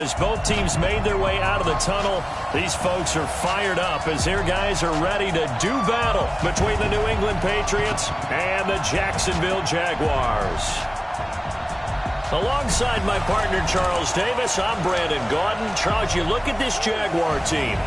As both teams made their way out of the tunnel, these folks are fired up as their guys are ready to do battle between the New England Patriots and the Jacksonville Jaguars. Alongside my partner Charles Davis, I'm Brandon Gaudin. Charles, you look at this Jaguar team.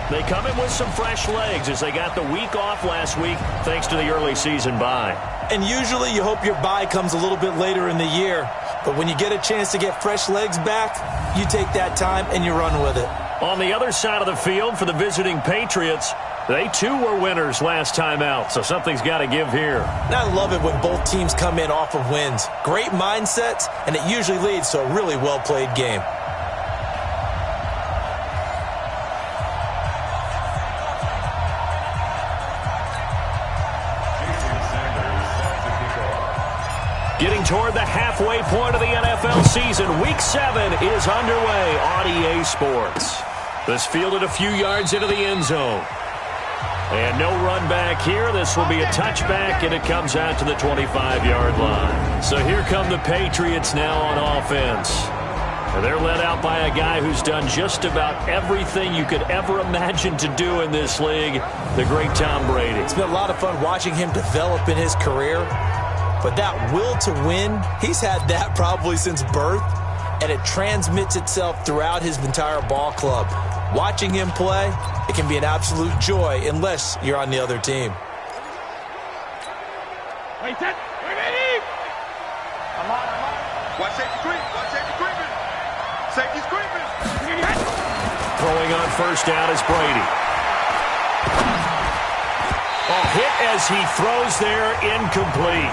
They come in with some fresh legs as they got the week off last week thanks to the early season bye. And usually you hope your bye comes a little bit later in the year. But when you get a chance to get fresh legs back, you take that time and you run with it. On the other side of the field for the visiting Patriots, they too were winners last time out, so something's got to give here. And I love it when both teams come in off of wins. Great mindsets, and it usually leads to a really well-played game. Getting toward the halfway point of the NFL season, Week 7 is underway on EA Sports. This fielded a few yards into the end zone. And no run back here. This will be a touchback, and it comes out to the 25-yard line. So here come the Patriots now on offense. And they're led out by a guy who's done just about everything you could ever imagine to do in this league, the great Tom Brady. It's been a lot of fun watching him develop in his career. But that will to win, he's had that probably since birth, and it transmits itself throughout his entire ball club. Watching him play, it can be an absolute joy unless you're on the other team. Watch safety creep. Watch safety creeping. Safety's creeping. Throwing on first down is Brady. A hit as he throws there, incomplete.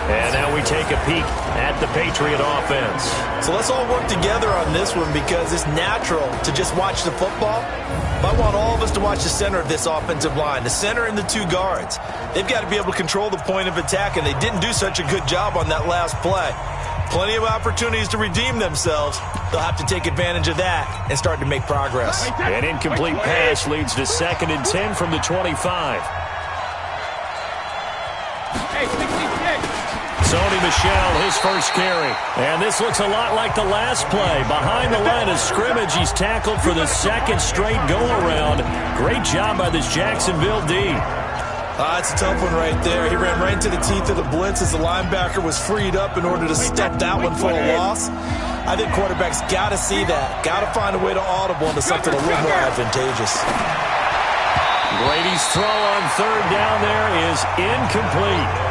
And now we take a peek at the Patriot offense. So let's all work together on this one because it's natural to just watch the football. But I want all of us to watch the center of this offensive line, the center and the two guards. They've got to be able to control the point of attack, and they didn't do such a good job on that last play. Plenty of opportunities to redeem themselves. They'll have to take advantage of that and start to make progress. An incomplete pass leads to 2nd and 10 from the 25. Sony Michel, his first carry. And this looks a lot like the last play. Behind the line of scrimmage, he's tackled for the second straight go-around. Great job by this Jacksonville D. It's a tough one right there. He ran right into the teeth of the blitz as the linebacker was freed up in order to stop that one for a loss. I think quarterbacks got to see that. Got to find a way to audible into something a little more advantageous. Brady's throw on third down there is incomplete.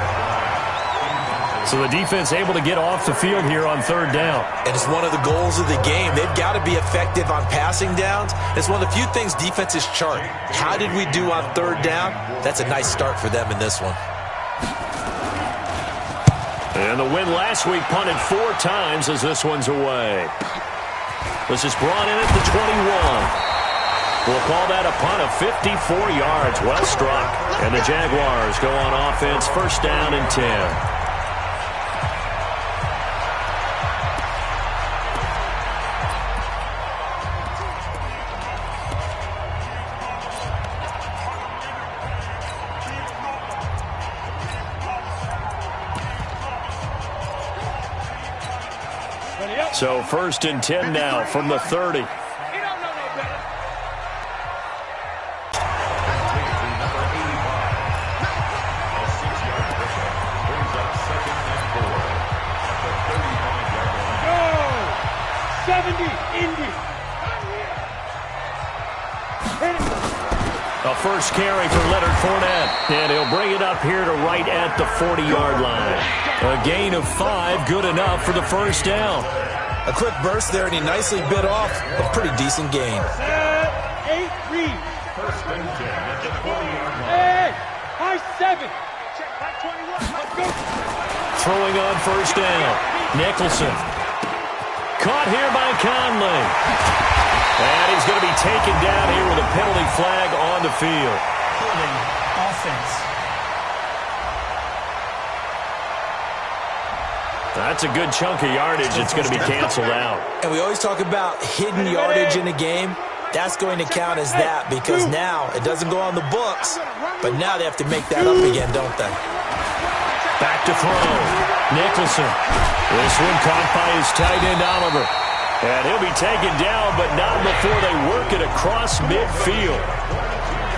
So the defense able to get off the field here on third down. And it's one of the goals of the game. They've got to be effective on passing downs. It's one of the few things defenses chart. How did we do on third down? That's a nice start for them in this one. And the win last week punted 4 times as this one's away. This is brought in at the 21. We'll call that a punt of 54 yards. Well struck. And the Jaguars go on offense, first down and 10. So 1st and 10 now from the 30. A first carry for Leonard Fournette, and he'll bring it up here to right at the 40-yard line. A gain of 5, good enough for the first down. A quick burst there, and he nicely bit off a pretty decent gain. 8 read. First and 10 at the 40-yard line. Hey, high 7. Check back 21. Let's go. Throwing on first down. Nicholson. Caught here by Conley. And he's going to be taken down here with a penalty flag on the field. Holding offense. That's a good chunk of yardage. It's going to be canceled out. And we always talk about hidden yardage in a game. That's going to count as that because now it doesn't go on the books, but now they have to make that up again, don't they? Back to throw. Nicholson. This one caught by his tight end, Oliver. And he'll be taken down, but not before they work it across midfield.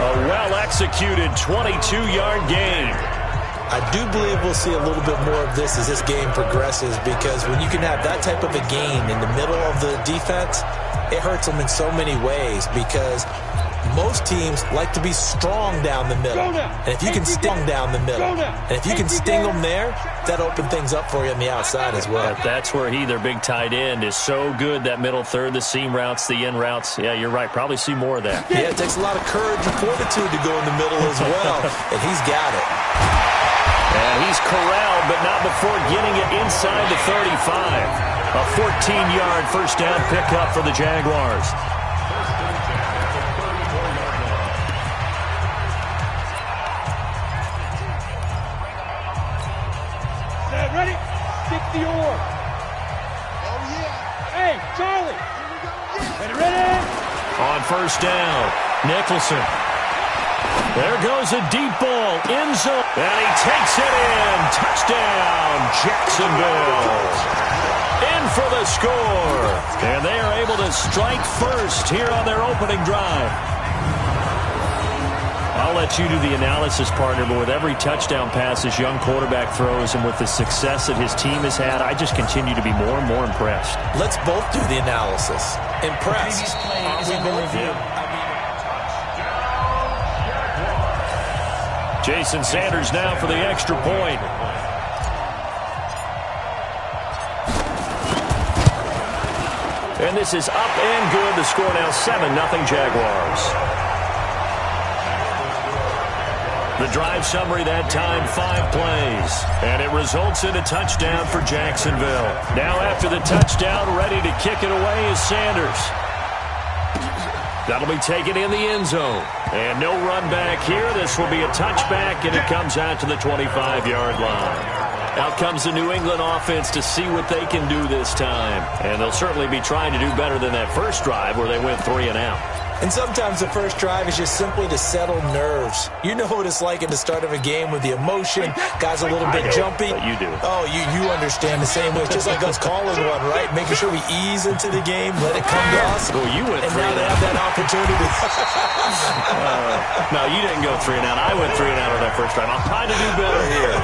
A well-executed 22-yard gain. I do believe we'll see a little bit more of this as this game progresses, because when you can have that type of a gain in the middle of the defense, it hurts them in so many ways, because most teams like to be strong down the middle. And if you can sting down the middle, and if you can sting them there, that opens things up for you on the outside as well. That's where their big tight end, is so good, that middle third, the seam routes, the in routes. Yeah, you're right. Probably see more of that. Yeah, it takes a lot of courage and fortitude to go in the middle as well, and he's got it. And he's corralled, but not before getting it inside the 35. A 14-yard first down pickup for the Jaguars. Ready? Stick the oar. Oh, yeah. Hey, Charlie. Ready? On first down, Nicholson. There goes a deep ball, end zone, and he takes it in. Touchdown, Jacksonville. In for the score. And they are able to strike first here on their opening drive. I'll let you do the analysis, partner, but with every touchdown pass this young quarterback throws and with the success that his team has had, I just continue to be more and more impressed. Let's both do the analysis. Impressed. Jason Sanders now for the extra point. And this is up and good. The score now 7-0 Jaguars. The drive summary that time, 5 plays. And it results in a touchdown for Jacksonville. Now after the touchdown, ready to kick it away is Sanders. That'll be taken in the end zone. And no run back here. This will be a touchback, and it comes out to the 25-yard line. Out comes the New England offense to see what they can do this time. And they'll certainly be trying to do better than that first drive where they went 3 and out. And sometimes the first drive is just simply to settle nerves. You know what it's like at the start of a game with the emotion. Guys a little bit jumpy. You do. Oh, you understand the same way. It's just like us calling one, right? Making sure we ease into the game, let it come to us. Well, you went and 3 now they have that opportunity. No, you didn't go 3 and out. I went 3 and out on that first drive. I'm trying to do better here.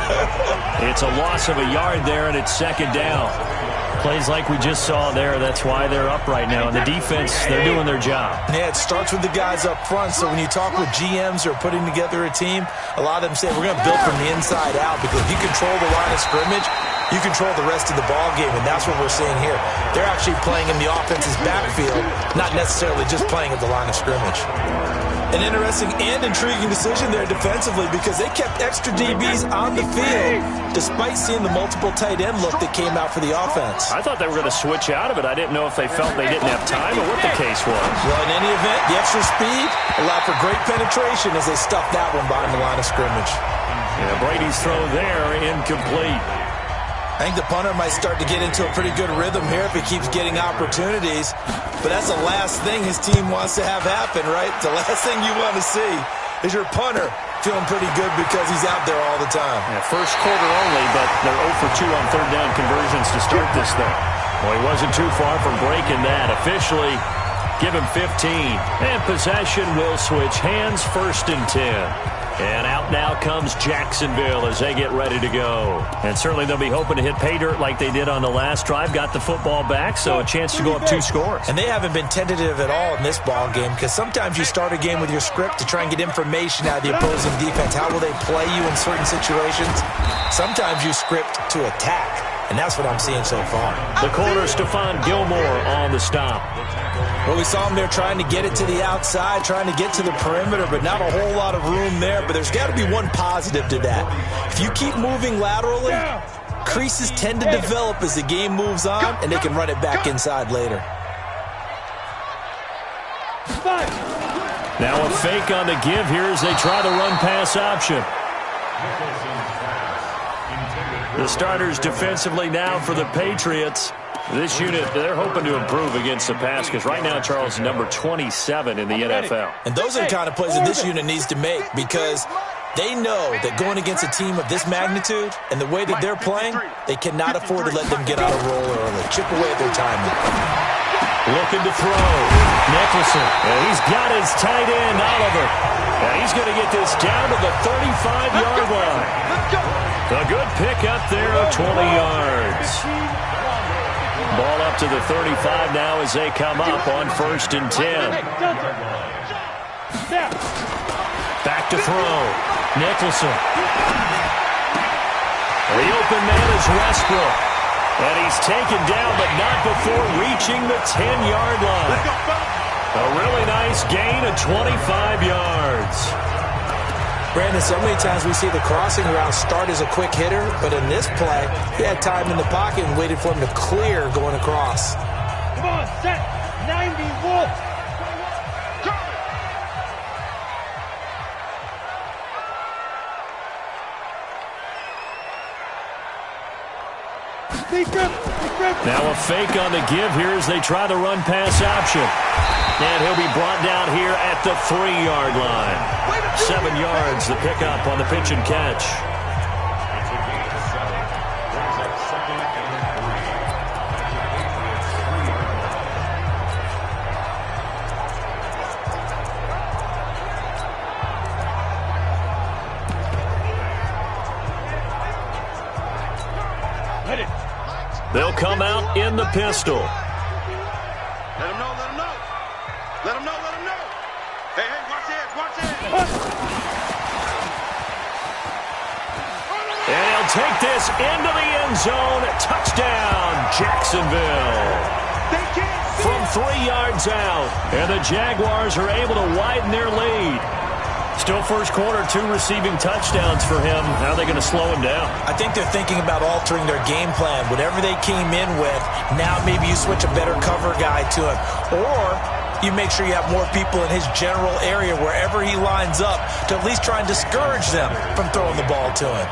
It's a loss of a yard there, and it's second down. Plays like we just saw there, that's why they're up right now. And the defense, they're doing their job. Yeah, it starts with the guys up front. So when you talk with GMs who are putting together a team, a lot of them say, we're going to build from the inside out, because if you control the line of scrimmage, you control the rest of the ball game, and that's what we're seeing here. They're actually playing in the offense's backfield, not necessarily just playing at the line of scrimmage. An interesting and intriguing decision there defensively, because they kept extra DBs on the field despite seeing the multiple tight end look that came out for the offense. I thought they were going to switch out of it. I didn't know if they felt they didn't have time or what the case was. Well, in any event, the extra speed allowed for great penetration as they stuffed that one behind the line of scrimmage. Yeah, Brady's throw there, incomplete. I think the punter might start to get into a pretty good rhythm here if he keeps getting opportunities. But that's the last thing his team wants to have happen, right? The last thing you want to see is your punter feeling pretty good because he's out there all the time. Yeah, first quarter only, but they're 0 for 2 on third down conversions to start this thing. Well, he wasn't too far from breaking that. Officially, give him 15. And possession will switch hands, 1st and 10. And out now comes Jacksonville as they get ready to go. And certainly they'll be hoping to hit pay dirt like they did on the last drive. Got the football back, so a chance to go up 2 scores. And they haven't been tentative at all in this ball game, because sometimes you start a game with your script to try and get information out of the opposing defense. How will they play you in certain situations? Sometimes you script to attack, and that's what I'm seeing so far. The corner, Stephon Gilmore on the stop. Well, we saw him there trying to get it to the outside, trying to get to the perimeter, but not a whole lot of room there. But there's got to be one positive to that. If you keep moving laterally, creases tend to develop as the game moves on, and they can run it back inside later. Now a fake on the give here as they try the run-pass option. The starters defensively now for the Patriots. This unit, they're hoping to improve against the pass, because right now, Charles is number 27 in the NFL. And those are the kind of plays that this unit needs to make, because They know that going against a team of this magnitude and the way that they're playing, they cannot afford to let them get out of roll early. Chip away at their timing. Looking to throw. Nicholson. And he's got his tight end, Oliver. And he's going to get this down to the 35-yard line. A good pick up there of 20 yards. Ball up to the 35 now as they come up on 1st and 10. Back to throw. Nicholson. The open man is Westbrook. And he's taken down, but not before reaching the 10-yard line. A really nice gain of 25 yards. Brandon, so many times we see the crossing route start as a quick hitter, but in this play, he had time in the pocket and waited for him to clear going across. Come on, set. 90 Wolf. Now a fake on the give here as they try the run-pass option. And he'll be brought down here at the 3-yard line. 7 yards, the pickup on the pitch and catch. They'll come out in the pistol. Let him know, let him know. Let him know, let him know. Hey, watch this, watch this. And he'll take this into the end zone. Touchdown, Jacksonville. From 3 yards out. And the Jaguars are able to widen their lead. Still first quarter, 2 receiving touchdowns for him. How are they going to slow him down? I think they're thinking about altering their game plan. Whatever they came in with, now maybe you switch a better cover guy to him. Or you make sure you have more people in his general area wherever he lines up to at least try and discourage them from throwing the ball to him.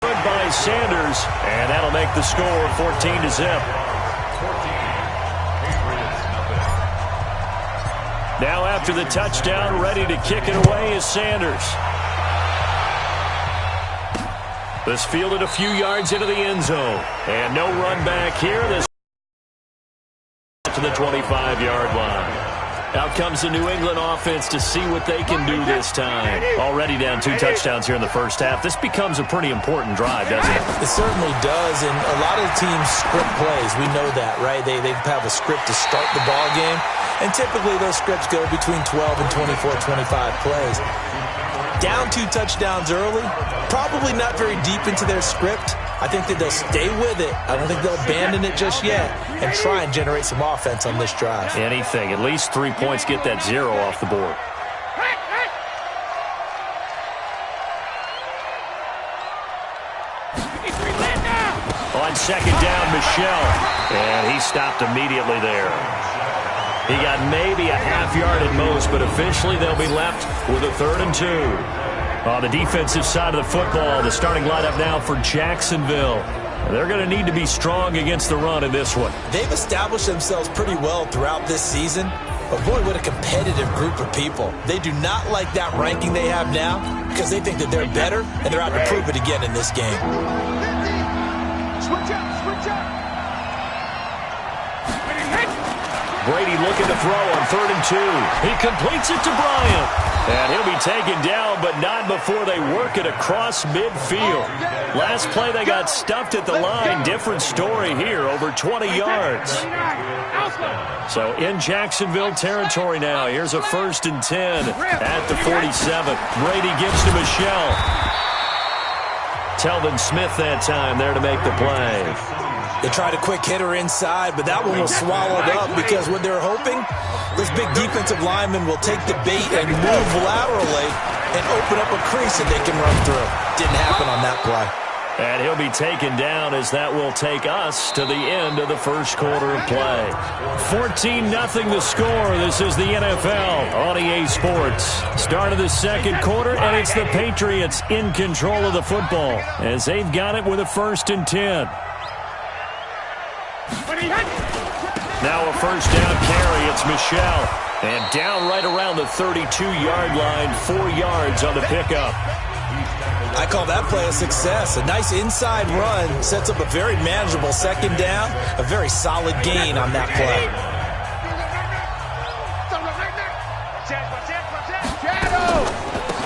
Good by Sanders, and that'll make the score 14-0. Now after the touchdown, ready to kick it away is Sanders. This fielded a few yards into the end zone. And no run back here. This to the 25-yard line. Out comes the New England offense to see what they can do this time. Already down 2 touchdowns here in the first half. This becomes a pretty important drive, doesn't it? It certainly does, and a lot of teams script plays. We know that, right? They have a script to start the ball game, and typically those scripts go between 12 and 24, 25 plays. Down 2 touchdowns early, probably not very deep into their script. I think that they'll stay with it. I don't think they'll abandon it just yet and try and generate some offense on this drive. Anything. At least 3 points, get that 0 off the board. On second down, Michel. And he stopped immediately there. He got maybe a half yard at most, but officially they'll be left with a 3rd and 2. On the defensive side of the football, the starting lineup now for Jacksonville. They're going to need to be strong against the run in this one. They've established themselves pretty well throughout this season, but boy, what a competitive group of people. They do not like that ranking they have now because they think that they're better, and they're out to prove it again in this game. Switch up, switch up. Brady looking to throw on 3rd and 2. He completes it to Bryant. And he'll be taken down, but not before they work it across midfield. Last play, they got stuffed at the line. Different story here, over 20 yards. So in Jacksonville territory now. Here's a 1st and 10 at the 47. Brady gives to Michel. Telvin Smith that time there to make the play. They tried a quick hitter inside, but that one was swallowed up because what they're hoping, this big defensive lineman will take the bait and move laterally and open up a crease that they can run through. Didn't happen on that play. And he'll be taken down as that will take us to the end of the first quarter of play. 14-0 the score. This is the NFL on EA Sports. Start of the second quarter, and it's the Patriots in control of the football as they've got it with a 1st and 10. Now a first down carry. It's Michelle. And down right around the 32-yard line, 4 yards on the pickup. I call that play a success. A nice inside run sets up a very manageable second down, a very solid gain on that play.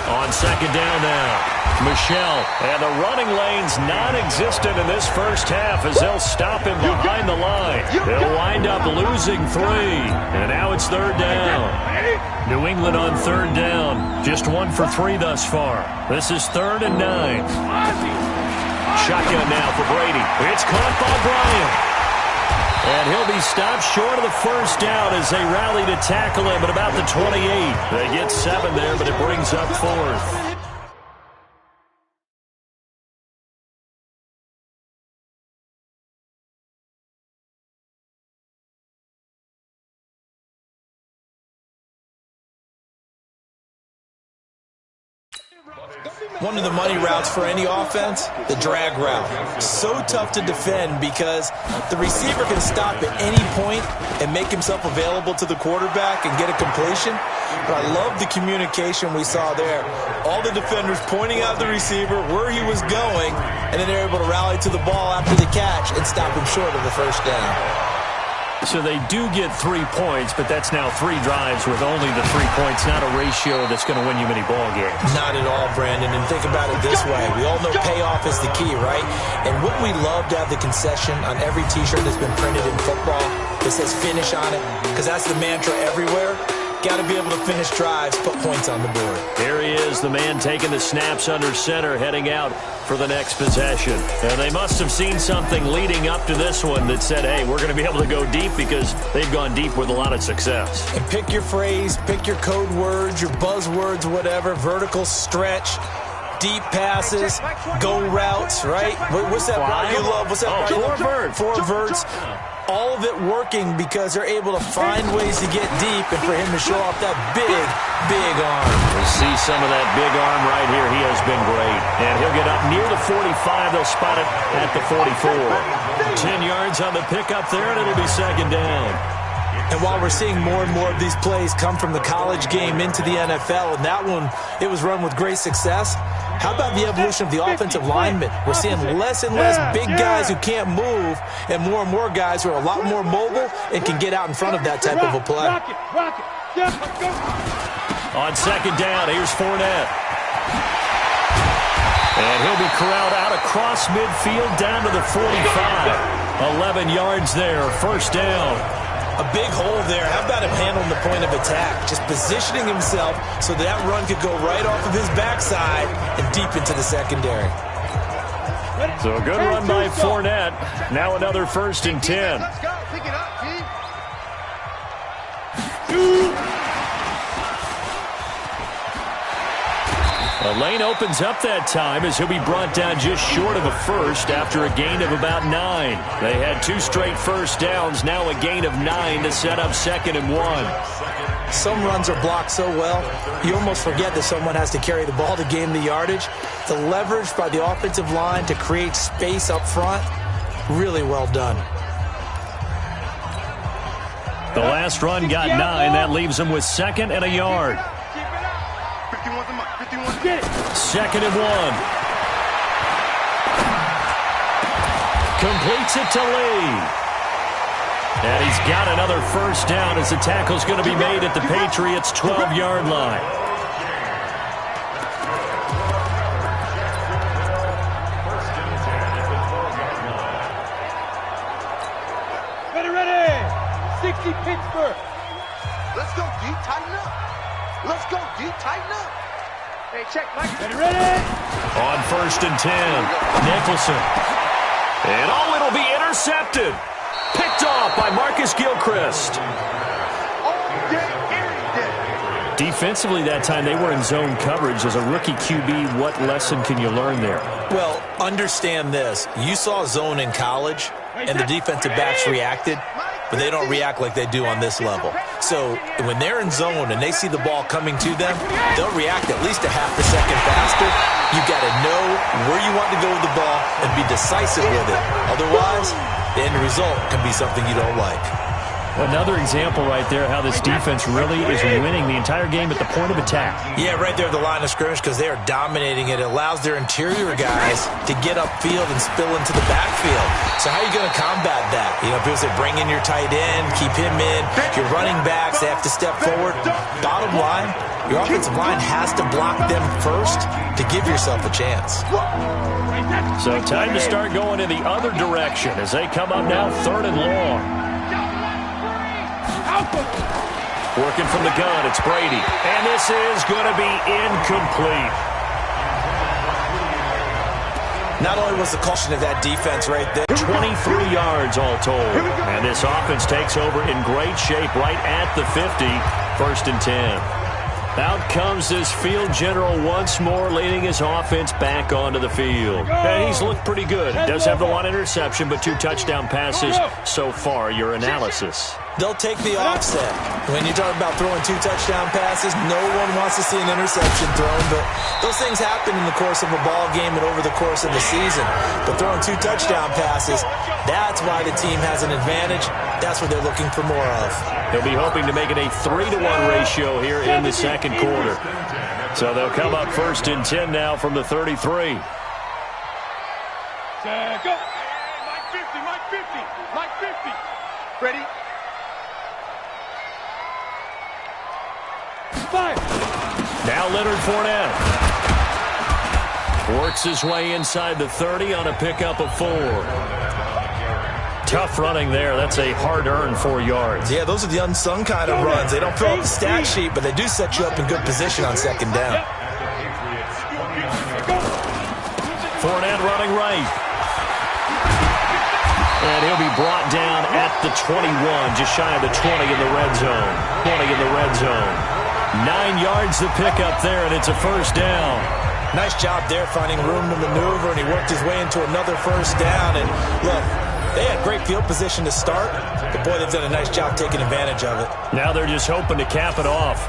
On second down now, Michelle, and the running lane's non-existent in this first half as they'll stop him behind the line. They'll wind up losing 3, and now it's third down. New England on third down, just 1 for 3 thus far. This is 3rd and 9. Shotgun now for Brady. It's caught by Bryant. And he'll be stopped short of the first down as they rally to tackle him at about the 28. They get 7 there, but it brings up 4th. One of the money routes for any offense, the drag route. So tough to defend because the receiver can stop at any point and make himself available to the quarterback and get a completion. But I love the communication we saw there. All the defenders pointing out the receiver, where he was going, and then they're able to rally to the ball after the catch and stop him short of the first down. So they do get 3 points, but that's now 3 drives with only the 3 points, not a ratio that's going to win you many ball games. Not at all, Brandon. And think about it this way. We all know payoff is the key, right? And wouldn't we love to have the concession on every T-shirt that's been printed in football that says finish on it? Because that's the mantra everywhere. Got to be able to finish drives, put points on the board. Here he is, the man taking the snaps under center, heading out for the next possession. And they must have seen something leading up to this one that said, hey, we're going to be able to go deep because they've gone deep with a lot of success. And pick your phrase, pick your code words, your buzzwords, whatever, vertical stretch, deep passes, go routes, right? What's that route you love? What's that route? Four verts. All of it working because they're able to find ways to get deep and for him to show off that big arm. We'll see some of that big arm right here. He has been great. And he'll get up near the 45. They'll spot it at the 44. 10 yards on the pickup there, and it'll be second down. And while we're seeing more and more of these plays come from the college game into the NFL, and that one, it was run with great success, how about the evolution of the offensive linemen? We're seeing less and less big guys who can't move and more guys who are a lot more mobile and can get out in front of that type of a play. On second down, here's Fournette. And he'll be corralled out across midfield down to the 45. 11 yards there, first down. A big hole there. How about him handling the point of attack? Just positioning himself so that run could go right off of his backside and deep into the secondary. So a good run by Fournette. Now another 1st and 10. Let's go. Pick it up, G. A lane opens up that time as he'll be brought down just short of a first after a gain of about 9. They had 2 straight first downs, now a gain of 9 to set up 2nd and 1. Some runs are blocked so well, you almost forget that someone has to carry the ball to gain the yardage. The leverage by the offensive line to create space up front, really well done. The last run got 9. That leaves him with 2nd and a yard. 2nd and 1. Completes it to Lee. And he's got another first down as the tackle's going to be made at the Patriots' 12-yard line. Ready. 60 Pittsburgh. Let's go, D. Tighten up. Let's go, D. Tighten up. Hey, check, Mike. Ready. On 1st and 10, Nicholson. And it'll be intercepted. Picked off by Marcus Gilchrist. All day, every day. Defensively that time, they were in zone coverage. As a rookie QB, what lesson can you learn there? Well, understand this. You saw zone in college, and the defensive backs reacted, but they don't react like they do on this level. So when they're in zone and they see the ball coming to them, they'll react at least a half a second faster. You've got to know where you want to go with the ball and be decisive with it. Otherwise, the end result can be something you don't like. Another example right there how this defense really is winning the entire game at the point of attack. Yeah, right there at the line of scrimmage because they are dominating it. It allows their interior guys to get upfield and spill into the backfield. So how are you going to combat that? You know, people say bring in your tight end, keep him in. Your running backs, they have to step forward. Bottom line, your offensive line has to block them first to give yourself a chance. So time to start going in the other direction as they come up now 3rd and long. Working from the gun, it's Brady. And this is going to be incomplete. Not only was the caution of that defense right there. 23 yards all told. And this offense takes over in great shape right at the 50. 1st and 10. Out comes this field general once more, leading his offense back onto the field. And he's looked pretty good. Does have the 1 interception, but 2 touchdown passes so far. Your analysis. They'll take the offset. When you talk about throwing 2 touchdown passes, no one wants to see an interception thrown, but those things happen in the course of a ball game and over the course of the season. But throwing 2 touchdown passes, that's why the team has an advantage. That's what they're looking for more of. They'll be hoping to make it a 3-to-1 ratio here in the second quarter. So they'll come up 1st and 10 now from the 33. Go. Mike 50, Mike 50, Mike 50. Ready? Fire. Now Leonard Fournette. Works his way inside the 30 on a pickup of 4. Tough running there. That's a hard-earned 4 yards. Yeah, those are the unsung kind of runs. They don't fill up the stat sheet, but they do set you up in good position on 2nd down. Fournette running right. And he'll be brought down at the 21, just shy of the 20 in the red zone. 20 in the red zone. 9 yards to pick up there, and it's a 1st down. Nice job there finding room to maneuver, and he worked his way into another 1st down. And look, they had great field position to start, but boy, they've done a nice job taking advantage of it. Now they're just hoping to cap it off.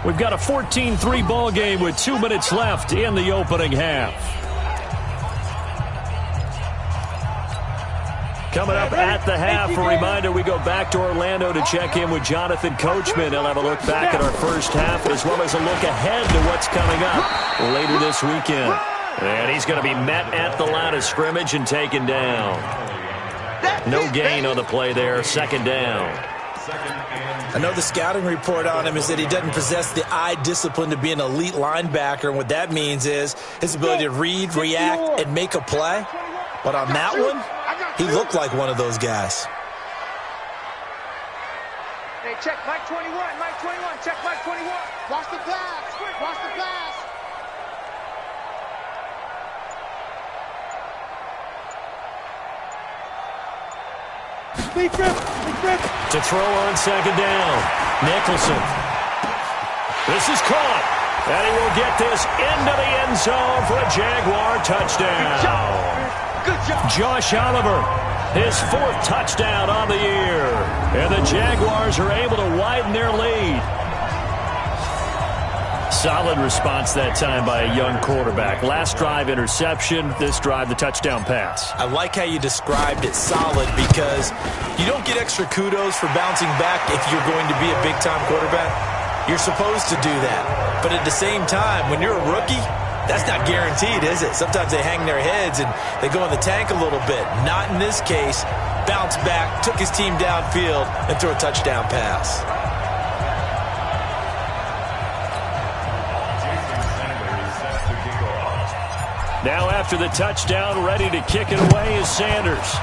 We've got a 14-3 ball game with 2 minutes left in the opening half. Coming up at the half, a reminder, we go back to Orlando to check in with Jonathan Coachman. He'll have a look back at our first half as well as a look ahead to what's coming up later this weekend. And he's going to be met at the line of scrimmage and taken down. No gain on the play there, 2nd down. I know the scouting report on him is that he doesn't possess the eye discipline to be an elite linebacker, and what that means is his ability to read, react, and make a play. But on that one, he looked like one of those guys. Hey, check Mike 21, Mike 21, check Mike 21. Watch the pass, watch the pass. Big grip, big grip. To throw on 2nd down, Nicholson. This is caught, and he will get this into the end zone for a Jaguar touchdown. Good job. Josh Oliver, his 4th touchdown on the year, and the Jaguars are able to widen their lead. Solid response that time by a young quarterback. Last drive, interception. This drive, the touchdown pass. I like how you described it, solid, because you don't get extra kudos for bouncing back if you're going to be a big-time quarterback. You're supposed to do that. But at the same time, when you're a rookie, that's not guaranteed, is it? Sometimes they hang their heads and they go in the tank a little bit. Not in this case. Bounced back, took his team downfield, and threw a touchdown pass. Now after the touchdown, ready to kick it away is Sanders.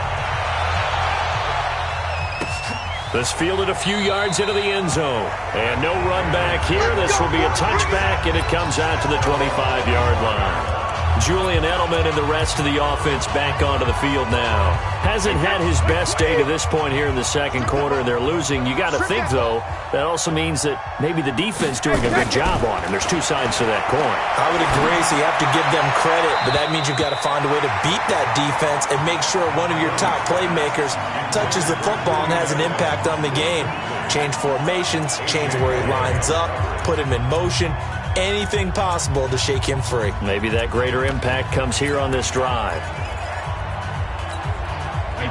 This fielded a few yards into the end zone. And no run back here. This will be a touchback, and it comes out to the 25-yard line. Julian Edelman and the rest of the offense back onto the field now. Hasn't had his best day to this point here in the second quarter, and they're losing. You got to think, though, that also means that maybe the defense doing a good job on him. There's two sides to that coin. I would agree, so you have to give them credit, but that means you've got to find a way to beat that defense and make sure one of your top playmakers touches the football and has an impact on the game. Change formations, change where he lines up, put him in motion, anything possible to shake him free. Maybe that greater impact comes here on this drive.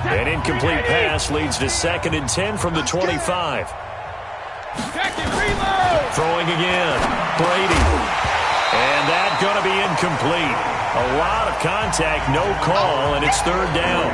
An incomplete pass leads to 2nd and 10 from the 25. Throwing again. Brady. And that's going to be incomplete. A lot of contact, no call, and it's 3rd down.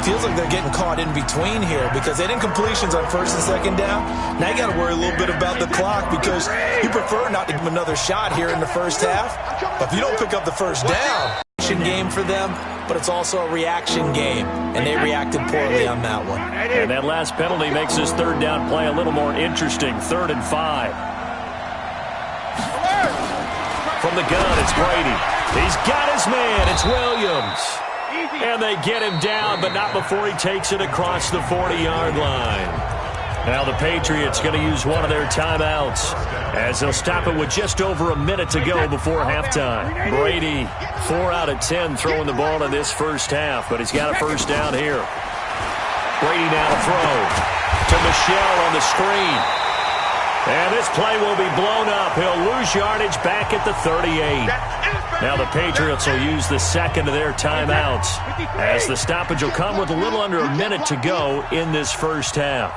Feels like they're getting caught in between here because they didn't incompletions on 1st and 2nd down. Now you got to worry a little bit about the clock because you prefer not to give them another shot here in the first half. But if you don't pick up the first down, game for them, but it's also a reaction game, and they reacted poorly on that one. And that last penalty makes this 3rd down play a little more interesting. 3rd and 5. From the gun, it's Brady. He's got his man. It's Williams. And they get him down, but not before he takes it across the 40-yard line. Now the Patriots going to use one of their timeouts as they'll stop it with just over a minute to go before halftime. Brady, 4 out of 10 throwing the ball in this first half, but he's got a first down here. Brady now to throw to Michel on the screen. And this play will be blown up. He'll lose yardage back at the 38. Now the Patriots will use the second of their timeouts as the stoppage will come with a little under a minute to go in this first half.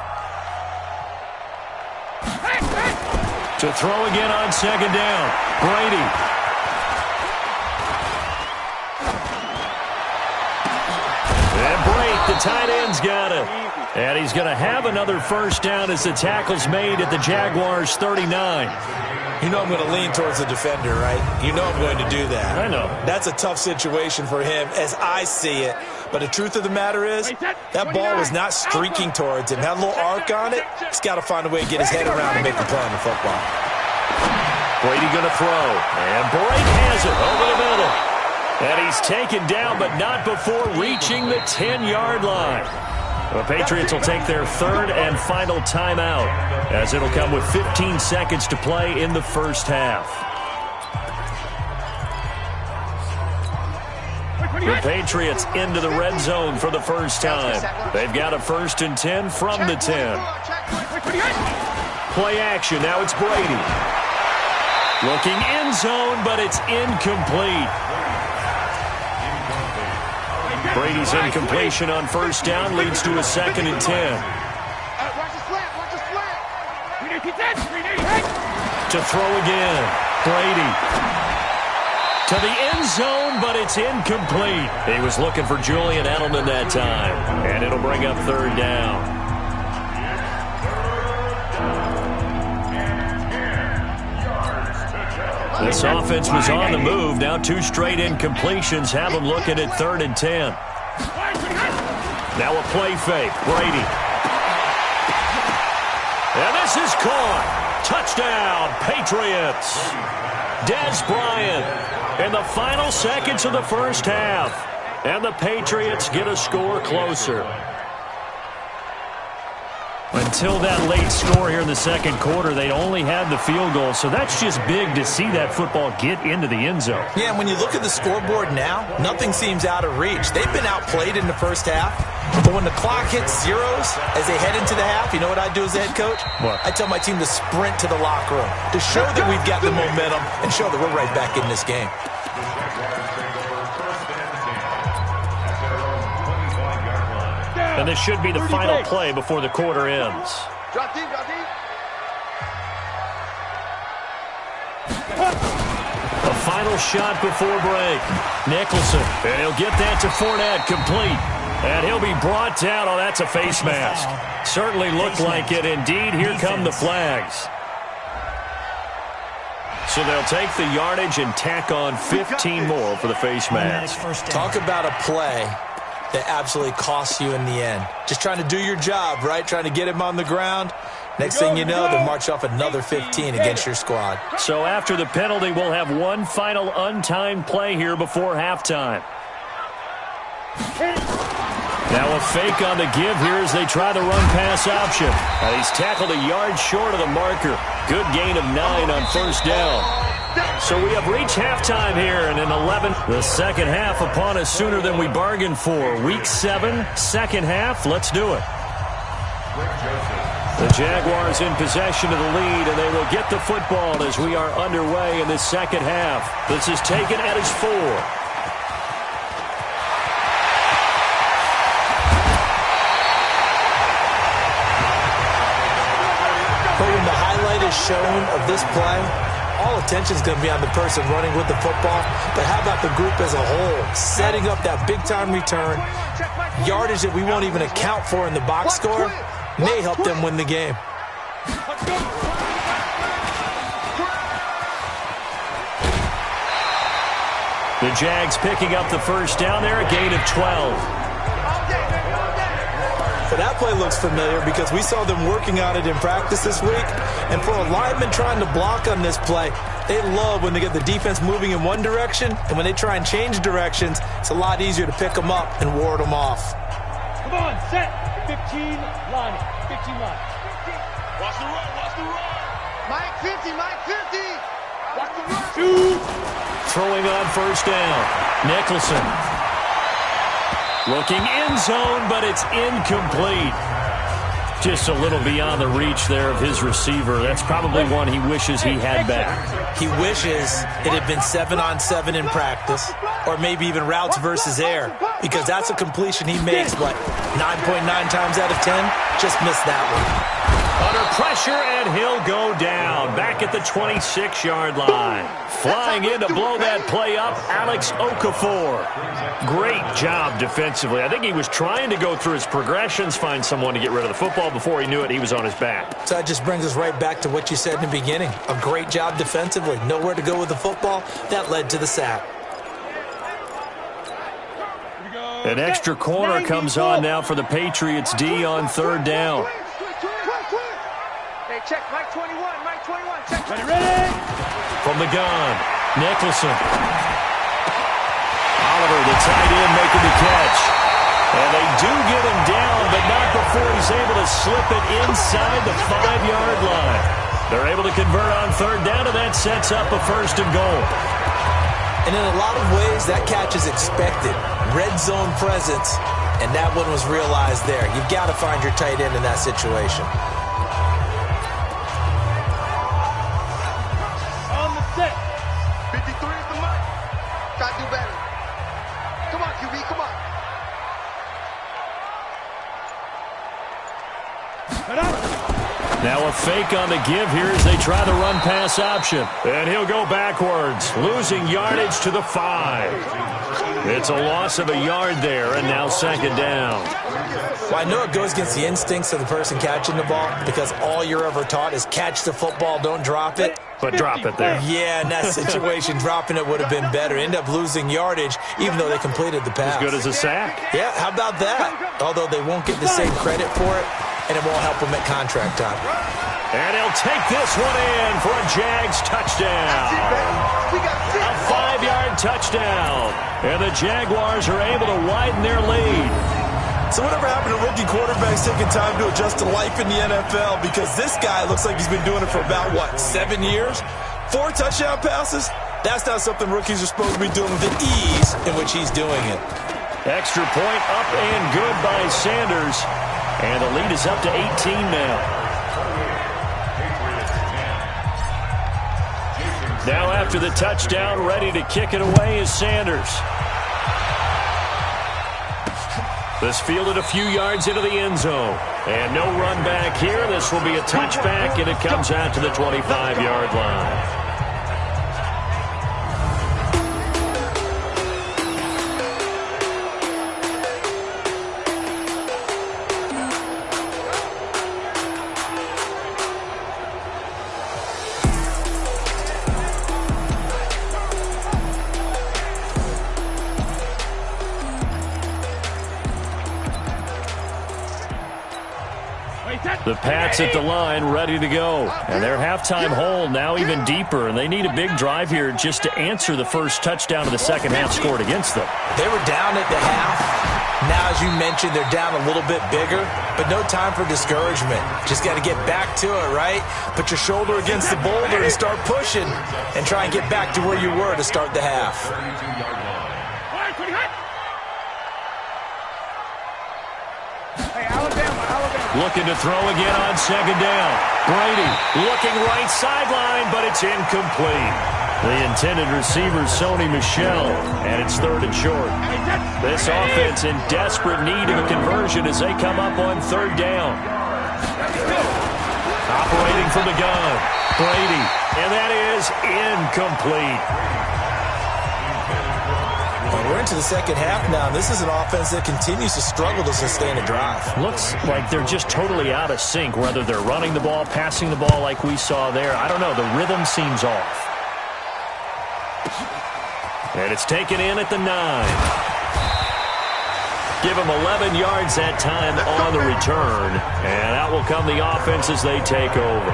To throw again on 2nd down. Brady. And break. The tight end's got it. And he's going to have another first down as the tackle's made at the Jaguars' 39. You know I'm going to lean towards the defender, right? You know I'm going to do that. I know. That's a tough situation for him as I see it. But the truth of the matter is, that ball was not streaking towards him. Had a little arc on it. He's got to find a way to get his head around and make the play on the football. Brady going to throw. And Brake has it over the middle. And he's taken down, but not before reaching the 10-yard line. The Patriots will take their 3rd and final timeout as it'll come with 15 seconds to play in the first half. The Patriots into the red zone for the first time. They've got a 1st and 10 from the 10. Play action. Now it's Brady. Looking end zone, but it's incomplete. Brady's incompletion on first down leads to a 2nd and 10. To throw again. Brady. To the end zone, but it's incomplete. He was looking for Julian Edelman that time. And it'll bring up 3rd down. This offense was on the move. Now 2 straight incompletions have them looking at 3rd and 10. Now a play fake. Brady. And this is caught. Touchdown, Patriots. Dez Bryant in the final seconds of the first half. And the Patriots get a score closer. Until that late score here in the second quarter, they only had the field goal, so that's just big to see that football get into the end zone. Yeah, and when you look at the scoreboard now, nothing seems out of reach. They've been outplayed in the first half, but when the clock hits zeros as they head into the half, you know what I do as the head coach? What? I tell my team to sprint to the locker room to show that we've got the momentum and show that we're right back in this game. And this should be the final play before the quarter ends. Drop deep, drop deep. A final shot before break. Nicholson, and he'll get that to Fournette, complete. And he'll be brought down. Oh, that's a face mask. Certainly looked like it. Indeed, here come the flags. So they'll take the yardage and tack on 15 more for the face mask. Talk about a play that absolutely costs you in the end. Just trying to do your job, right? Trying to get him on the ground. Next thing you know, they'll march off another 15 against your squad. So after the penalty, we'll have one final untimed play here before halftime. Now a fake on the give here as they try the run-pass option. And he's tackled a yard short of the marker. Good gain of 9 on first down. So we have reached halftime here in an 11. The second half upon us sooner than we bargained for. Week 7, second half. Let's do it. The Jaguars in possession of the lead, and they will get the football as we are underway in this second half. This is taken at his 4. When the highlight is shown of this play, all attention is going to be on the person running with the football. But how about the group as a whole? Setting up that big-time return, yardage that we won't even account for in the box score, may help them win the game. The Jags picking up the first down there, a gain of 12. But that play looks familiar because we saw them working on it in practice this week. And for a lineman trying to block on this play, they love when they get the defense moving in one direction. And when they try and change directions, it's a lot easier to pick them up and ward them off. Come on, set. 15 line. 15 line. Watch the run, watch the run. Mike 50, Mike 50. Watch the run. 2. Throwing on first down. Nicholson. Looking end zone, but it's incomplete. Just a little beyond the reach there of his receiver. That's probably one he wishes he had back. He wishes it had been 7-on-7 in practice, or maybe even routes versus air, because that's a completion he makes, 9.9 times out of 10? Just missed that one. Under pressure, and he'll go down. Back at the 26-yard line. Flying in to blow that play up, Alex Okafor. Great job defensively. I think he was trying to go through his progressions, find someone to get rid of the football. Before he knew it, he was on his back. So that just brings us right back to what you said in the beginning. A great job defensively. Nowhere to go with the football. That led to the sack. An extra corner comes on now for the Patriots D on third down. Hey, check, Mike 21, Mike 21, check. Ready? From the gun, Nicholson. Oliver, the tight end, making the catch. And they do get him down, but not before he's able to slip it inside the 5-yard line. They're able to convert on third down, and that sets up a first and goal. And in a lot of ways, that catch is expected. Red zone presence, and that one was realized there. You've got to find your tight end in that situation. On the set. 53 is the mark. Gotta do better. Come on, QB, come on. Now a fake on the give here as they try the run-pass option. And he'll go backwards, losing yardage to the 5. It's a loss of a yard there, and now second down. Well, I know it goes against the instincts of the person catching the ball because all you're ever taught is catch the football, don't drop it. But drop it there. Yeah, in that situation, dropping it would have been better. End up losing yardage, even though they completed the pass. As good as a sack. Yeah, how about that? Although they won't get the same credit for it, and it won't help them at contract time. And he'll take this one in for a Jags touchdown. A 5-yard touchdown. And the Jaguars are able to widen their lead. So whatever happened to rookie quarterbacks taking time to adjust to life in the NFL? Because this guy looks like he's been doing it for about, 7 years? 4 touchdown passes? That's not something rookies are supposed to be doing with the ease in which he's doing it. Extra point up and good by Sanders. And the lead is up to 18 now. Now after the touchdown, ready to kick it away is Sanders. This fielded a few yards into the end zone. And no run back here. This will be a touchback, and it comes out to the 25-yard line. The Pats at the line, ready to go. And their halftime hole now even deeper, and they need a big drive here just to answer the first touchdown of the second half scored against them. They were down at the half. Now, as you mentioned, they're down a little bit bigger, but no time for discouragement. Just got to get back to it, right? Put your shoulder against the boulder and start pushing and try and get back to where you were to start the half. Looking to throw again on second down. Brady looking right sideline, but it's incomplete. The intended receiver, Sony Michel, and it's 3rd and short. This offense in desperate need of a conversion as they come up on 3rd down. Operating from the gun, Brady, and that is incomplete. We're into the second half now. This is an offense that continues to struggle to sustain a drive. Looks like they're just totally out of sync, whether they're running the ball, passing the ball like we saw there. I don't know. The rhythm seems off. And it's taken in at the 9. Give them 11 yards that time on the return. And out will come the offense as they take over.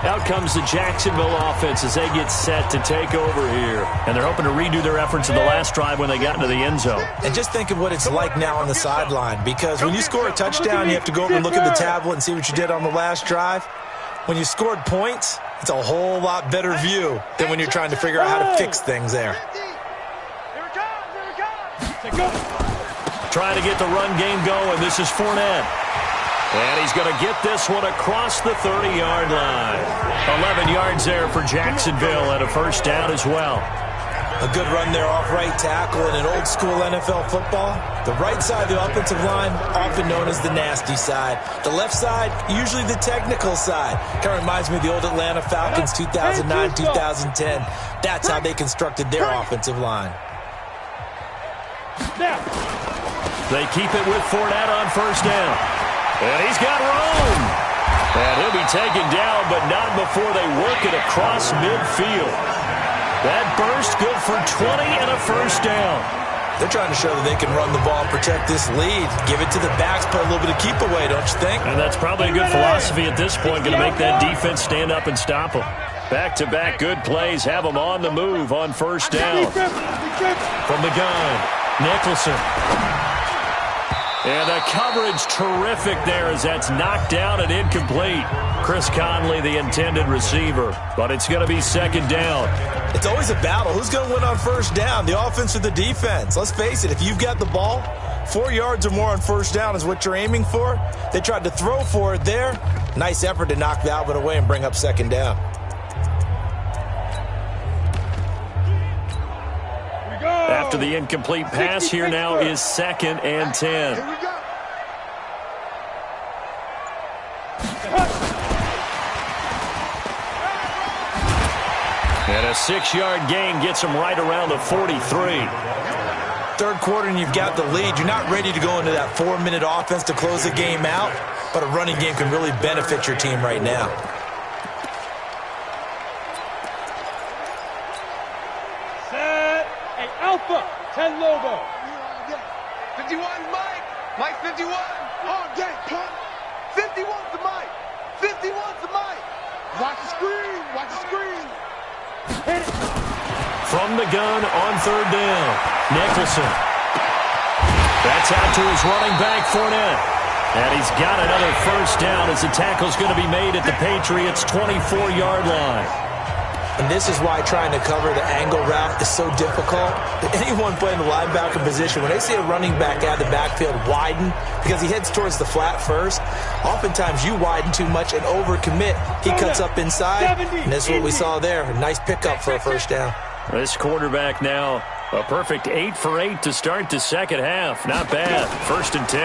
Out comes the Jacksonville offense as they get set to take over here. And they're hoping to redo their efforts in the last drive when they got into the end zone. And just think of what it's like now on the sideline, because when you score a touchdown, you have to go over and look at the tablet and see what you did on the last drive. When you scored points, it's a whole lot better view than when you're trying to figure out how to fix things there. Trying to get the run game going. This is Fournette. And he's going to get this one across the 30-yard line. 11 yards there for Jacksonville and a first down as well. A good run there off right tackle in an old-school NFL football. The right side of the offensive line, often known as the nasty side. The left side, usually the technical side. Kind of reminds me of the old Atlanta Falcons 2009, 2010. That's how they constructed their offensive line. They keep it with Fournette on first down. And he's got room. And he'll be taken down, but not before they work it across midfield. That burst good for 20 and a first down. They're trying to show that they can run the ball and protect this lead. Give it to the backs, put a little bit of keep away, don't you think? And that's probably a good philosophy at this point, going to make that defense stand up and stop them. Back-to-back good plays have them on the move on first down. From the gun, Nicholson. And the coverage terrific there as that's knocked down and incomplete. Chris Conley, the intended receiver, but it's going to be second down. It's always a battle. Who's going to win on first down, the offense or the defense? Let's face it, if you've got the ball, 4 yards or more on first down is what you're aiming for. They tried to throw for it there. Nice effort to knock that one away and bring up second down. After the incomplete pass, here now is 2nd and 10. And a 6-yard gain gets them right around the 43. Third quarter and you've got the lead. You're not ready to go into that 4-minute offense to close the game out, but a running game can really benefit your team right now. Alpha, 10 Lobo. 51, Mike. Mike 51. All day, punt. 51's the Mike. 51's the Mike. Watch the screen. Watch the screen. Hit it. From the gun on third down, Nicholson. That's out to his running back, Fournette. And he's got another first down as the tackle's going to be made at the Patriots' 24-yard line. And this is why trying to cover the angle route is so difficult. Anyone playing the linebacker position, when they see a running back out of the backfield widen, because he heads towards the flat first, oftentimes you widen too much and overcommit. He cuts up inside, and this is what we saw there. A nice pickup for a first down. This quarterback now, a perfect 8 for 8 to start the second half. Not bad. 1st and 10.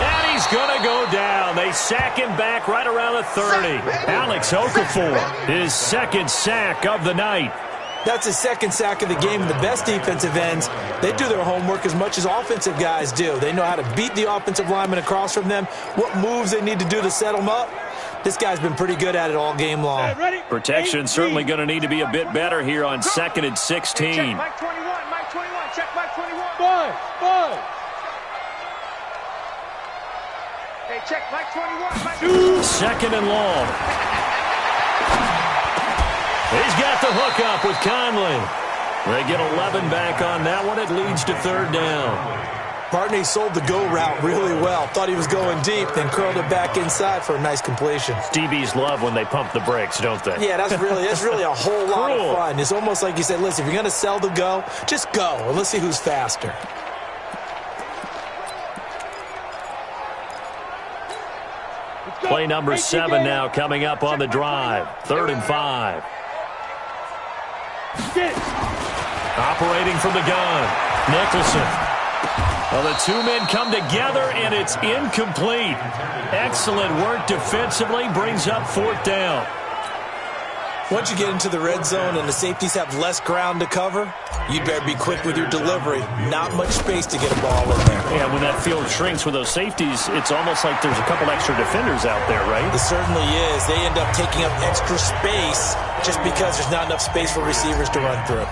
And he's going to go down. They sack him back right around the 30. Alex Okafor, his 2nd sack of the night. That's his 2nd sack of the game. And the best defensive ends, they do their homework as much as offensive guys do. They know how to beat the offensive lineman across from them, what moves they need to do to set them up. This guy's been pretty good at it all game long. Protection certainly going to need to be a bit better here on 2nd and 16. Check Mike 21. Mike 21. Check Mike 21. Five. Hey, Hey, check, like 21. Second and long. He's got the hook up with Conley. They get 11 back on that one. It leads to third down. Partney sold the go route really well. Thought he was going deep, then curled it back inside for a nice completion. DBs love when they pump the brakes, don't they? Yeah, that's really a whole lot of fun. It's almost like you said, listen, if you're going to sell the go, just go, and let's see who's faster. Play number 7 now coming up on the drive. 3rd and 5. Operating from the gun, Nicholson. Well, the two men come together, and it's incomplete. Excellent work defensively, brings up 4th down. Once you get into the red zone and the safeties have less ground to cover, you better be quick with your delivery. Not much space to get a ball in there. Yeah, when that field shrinks with those safeties, it's almost like there's a couple extra defenders out there, right? It certainly is. They end up taking up extra space just because there's not enough space for receivers to run through.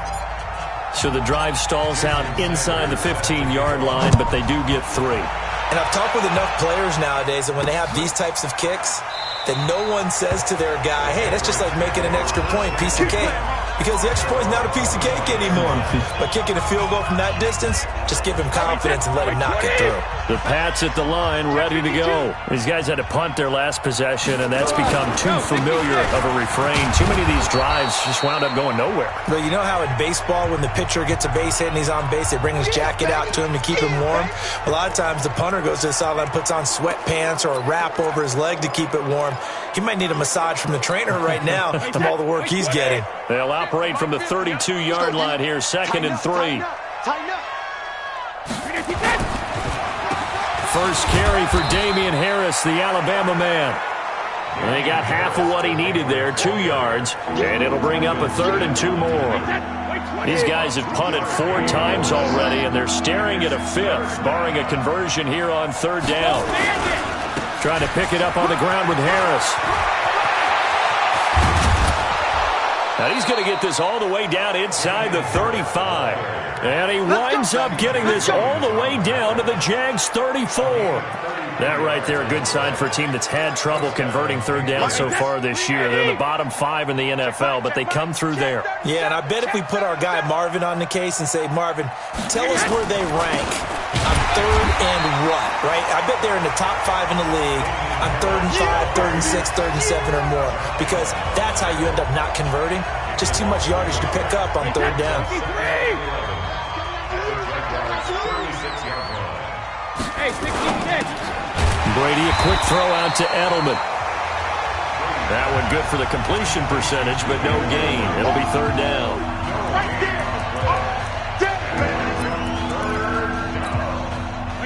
So the drive stalls out inside the 15-yard line, but they do get 3. And I've talked with enough players nowadays that when they have these types of kicks, that no one says to their guy, hey, that's just like making an extra point, piece of cake. Because the extra point is not a piece of cake anymore. But kicking a field goal from that distance, just give him confidence and let him knock it through. The Pats at the line, ready to go. These guys had to punt their last possession, and that's become too familiar of a refrain. Too many of these drives just wound up going nowhere. But you know how in baseball, when the pitcher gets a base hit and he's on base, they bring his jacket out to him to keep him warm? A lot of times the punter goes to the sideline, puts on sweatpants or a wrap over his leg to keep it warm. He might need a massage from the trainer right now from all the work he's getting. They'll operate from the 32-yard line here, 2nd and 3. First carry for Damian Harris, the Alabama man. And they got half of what he needed there, 2 yards, and it'll bring up a 3rd and 2 more. These guys have punted 4 times already, and they're staring at a 5th, barring a conversion here on 3rd down. Trying to pick it up on the ground with Harris. Now he's going to get this all the way down inside the 35. And he winds up getting this all the way down to the Jags 34. That right there, a good sign for a team that's had trouble converting 3rd down so far this year. They're in the bottom 5 in the NFL, but they come through there. Yeah, and I bet if we put our guy Marvin on the case and say, Marvin, tell us where they rank on 3rd and what, right? I bet they're in the top 5 in the league on 3rd and 5, 3rd and 6, 3rd and 7 or more, because that's how you end up not converting. Just too much yardage to pick up on 3rd down. Hey, 66. Brady, a quick throw out to Edelman. That one good for the completion percentage, but no gain. It'll be 3rd down.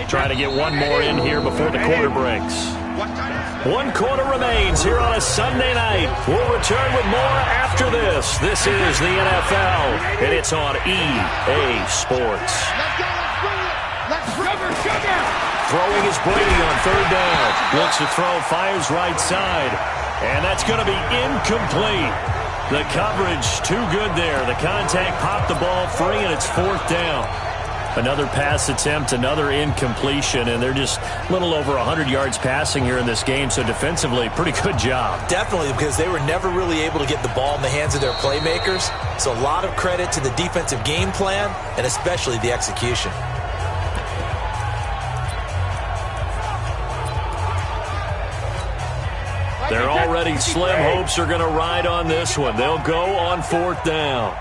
Trying to get one more in here before the quarter breaks. 1 quarter remains here on a Sunday night. We'll return with more after this. This is the NFL, and it's on EA Sports. Throwing is Brady on 3rd down. Looks to throw, fires right side. And that's going to be incomplete. The coverage too good there. The contact popped the ball free, and it's 4th down. Another pass attempt, another incompletion, and they're just a little over 100 yards passing here in this game, so defensively, pretty good job. Definitely, because they were never really able to get the ball in the hands of their playmakers. So a lot of credit to the defensive game plan, and especially the execution. They're already slim hopes are going to ride on this one. They'll go on 4th down.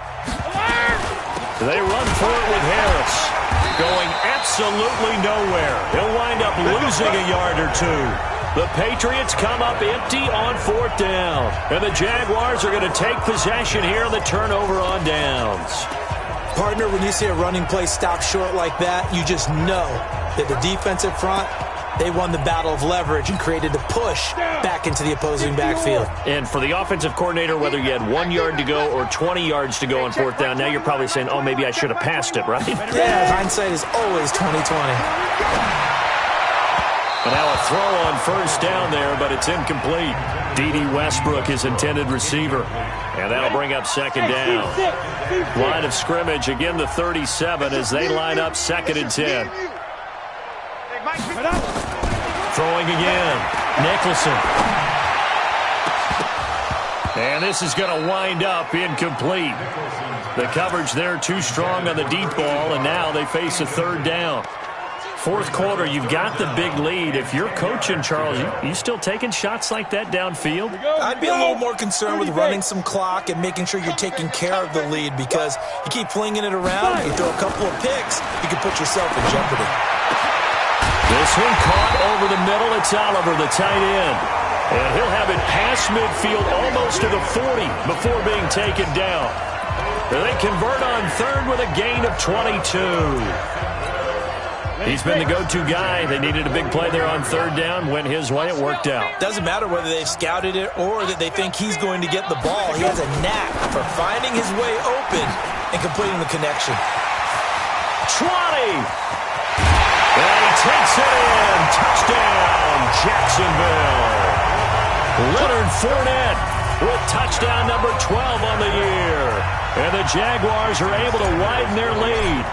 They run for it with Harris. Going absolutely nowhere. He'll wind up losing a yard or 2. The Patriots come up empty on 4th down. And the Jaguars are going to take possession here on the turnover on downs. Partner, when you see a running play stop short like that, you just know that the defensive front, they won the battle of leverage and created a push back into the opposing backfield. And for the offensive coordinator, whether you had 1 yard to go or 20 yards to go on 4th down, now you're probably saying, oh, maybe I should have passed it, right? Yeah, hindsight is always 20/20. And now a throw on 1st down there, but it's incomplete. D.D. Westbrook, his intended receiver. And that'll bring up 2nd down. Line of scrimmage, again the 37 as they line up 2nd and 10. Throwing again. Nicholson. And this is going to wind up incomplete. The coverage there too strong on the deep ball, and now they face a third down. Fourth quarter, you've got the big lead. If you're coaching, Charles, you still taking shots like that downfield? I'd be a little more concerned with running some clock and making sure you're taking care of the lead, because you keep flinging it around, you throw a couple of picks, you can put yourself in jeopardy. This one caught over the middle. It's Oliver, the tight end. And he'll have it past midfield almost to the 40 before being taken down. And they convert on third with a gain of 22. He's been the go-to guy. They needed a big play there on third down. Went his way. It worked out. Doesn't matter whether they've scouted it or that they think he's going to get the ball. He has a knack for finding his way open and completing the connection. 20. And he takes it in. Touchdown, Jacksonville. Leonard Fournette with touchdown number 12 on the year. And the Jaguars are able to widen their lead.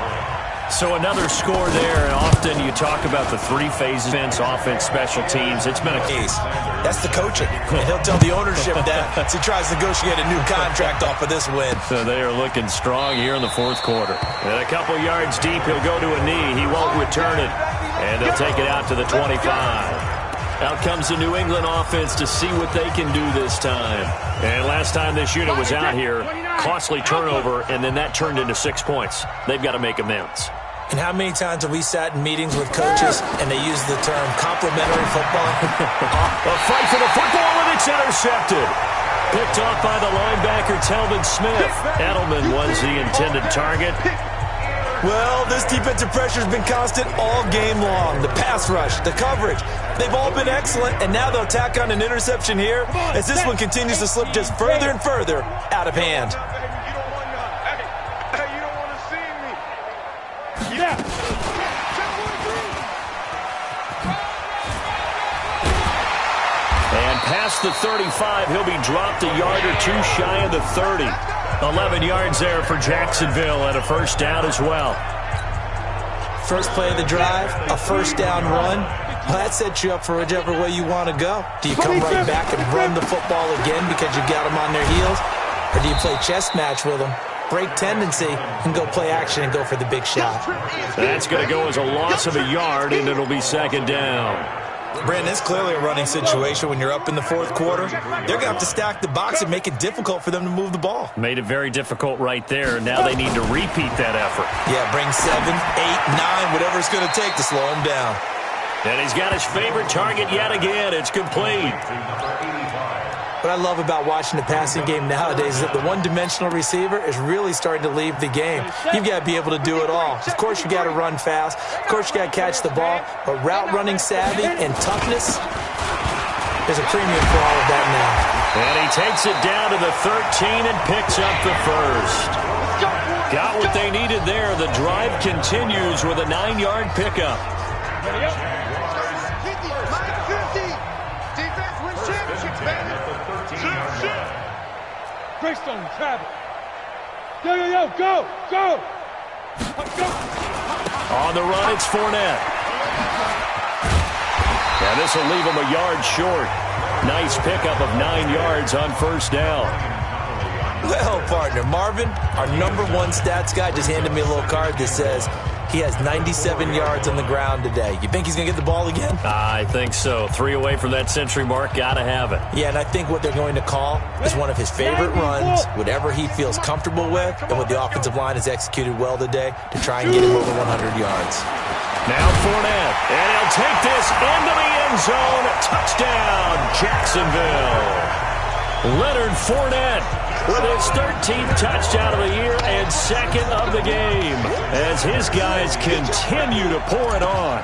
So another score there, and often you talk about the three phases: offense, special teams. It's been a case. That's the coaching. And he'll tell the ownership that as he tries to negotiate a new contract off of this win. So they are looking strong here in the fourth quarter. And a couple yards deep, he'll go to a knee. He won't return it. And they'll take it out to the 25. Out comes the New England offense to see what they can do this time. And last time this unit was out here, costly turnover, and then that turned into 6 points. They've got to make amends. And how many times have we sat in meetings with coaches and they use the term complimentary football? A fight for the football, and it's intercepted. Picked off by the linebacker, Telvin Smith. Edelman was the intended target. Well, this defensive pressure has been constant all game long. The pass rush, the coverage, they've all been excellent, and now they'll tack on an interception here as this one continues to slip just further and further out of hand. Hey, you don't want to see me. Yeah. And past the 35, he'll be dropped a yard or two shy of the 30. 11 yards there for Jacksonville and a first down as well. First play of the drive, a first down run. Well, that sets you up for whichever way you want to go. Do you come right back and run the football again because you got them on their heels? Or do you play chess match with them, break tendency, and go play action and go for the big shot? That's going to go as a loss of a yard, and it'll be second down. Brandon, it's clearly a running situation when you're up in the fourth quarter. They're going to have to stack the box and make it difficult for them to move the ball. Made it very difficult right there. Now they need to repeat that effort. Yeah, bring 7, 8, 9, whatever it's going to take to slow him down. And he's got his favorite target yet again. It's complete. What I love about watching the passing game nowadays is that the one-dimensional receiver is really starting to leave the game. You've got to be able to do it all. Of course, you got to run fast. Of course, you got to catch the ball. But route running savvy and toughness, there's a premium for all of that now. And he takes it down to the 13 and picks up the first. Got what they needed there. The drive continues with a 9-yard pickup. Greystone, travel. Yo, go! Go! On the run, it's Fournette. And this will leave him a yard short. Nice pickup of 9 yards on first down. Well, partner, Marvin, our number one stats guy, just handed me a little card that says he has 97 yards on the ground today. You think he's going to get the ball again? I think so. 3 away from that century mark. Got to have it. Yeah, and I think what they're going to call is one of his favorite runs, whatever he feels comfortable with, and what the offensive line has executed well today to try and get him over 100 yards. Now Fournette, and he'll take this into the end zone. Touchdown, Jacksonville. Leonard Fournette with his 13th touchdown of the year and second of the game as his guys continue to pour it on.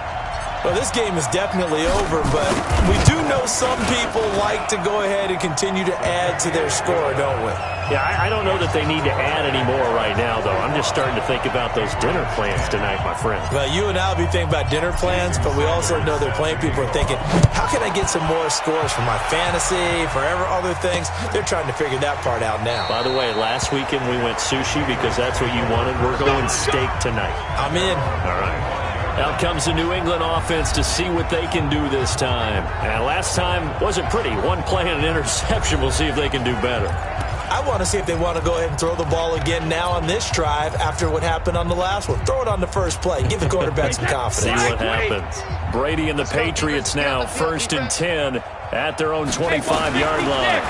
Well, this game is definitely over, but we do know some people like to go ahead and continue to add to their score, don't we? Yeah, I don't know that they need to add any more right now, though. I'm just starting to think about those dinner plans tonight, my friend. Well, you and I will be thinking about dinner plans, but we also know there are plenty of people are thinking, how can I get some more scores for my fantasy, for other things? They're trying to figure that part out now. By the way, last weekend we went sushi because that's what you wanted. We're going steak tonight. I'm in. All right. Out comes the New England offense to see what they can do this time. And last time wasn't pretty. One play and an interception. We'll see if they can do better. I want to see if they want to go ahead and throw the ball again now on this drive after what happened on the last one. Throw it on the first play. Give the quarterback some confidence. See what happens. Brady and the Patriots now 1st and 10 at their own 25-yard line.